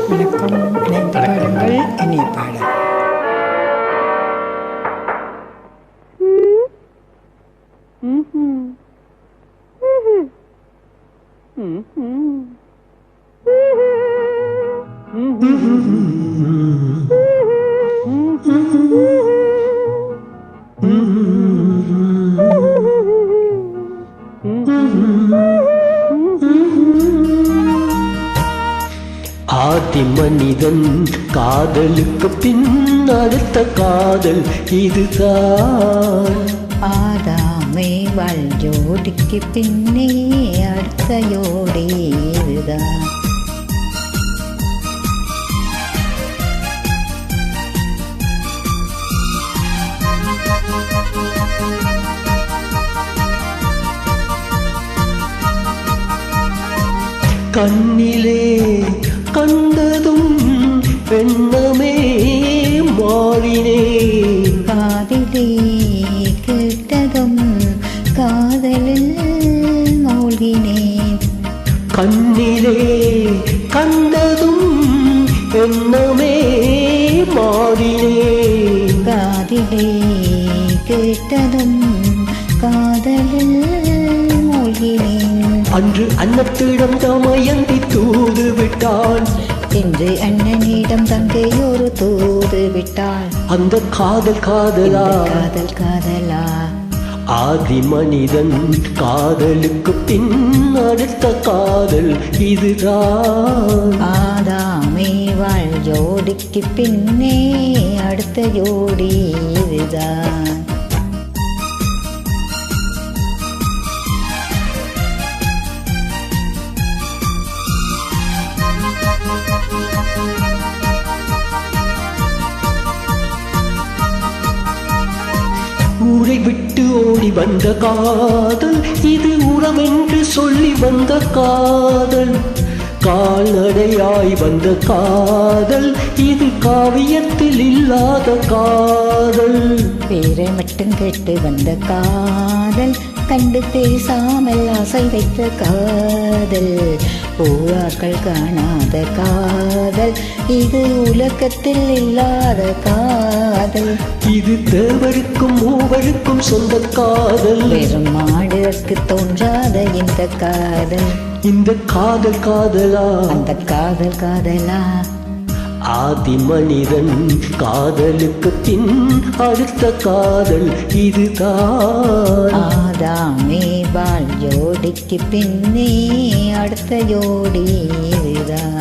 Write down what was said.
வணக்கம். இணைந்து பாருங்கள் இனிய பாடல். ஆதி மனிதன் காதலுக்கு பின் அடுத்த காதல் இதுதான். ஆதாமே வாழ் ஜோடிக்கு பின்னே அடுத்த ஜோடி இதுதான். கண்ணிலே கண்டதும் எண்ணமே மாறினே, காதிலே கேட்டதும் காதலில் மூழ்கினேன். கண்ணிலே கண்டதும் எண்ணமே மாறினே, காதிலே கேட்டதும் காதலில் மூழ்கினேன். அன்று அன்னத்திடம் தமயந்தி தூது விட்டான், இன்று அண்ணனிடம் தங்கை ஒரு தூது விட்டாள். அந்த காதல் காதலா, காதல் காதலா. ஆதி மனிதன் காதலுக்கு பின் அடுத்த காதல் இதுதான். ஆதாமே வாழ் ஜோடிக்கு பின்னே அடுத்த ஜோடி இதுதான். ஊரை விட்டு ஓடி வந்த காதல் இது உறவென்று சொல்லி வந்த காதல், கால்நடையாய் வந்த காதல் இது காவியத்தில் இல்லாத காதல். பேரை மட்டும் கேட்டு வந்த காதல், கண்டு பேசாமல் ஆசை வைத்த காதல், பூவாக்கள் காணாத காதல், இது உலகத்தில் இல்லாத காதல். இது தேவருக்கும் மூவருக்கும் சொந்த காதல், வெறும் மாடுக்கு தோன்றாத இந்த காதல். இந்த காதல் காதலா, அந்த காதல் காதலா. ஆதி மனிதன் காதலுக்கு பின் அடுத்த காதல் இதுதான். ஆதாமே வாழ் ஜோடிக்கு பின்னே அடுத்த ஜோடி இதுதான்.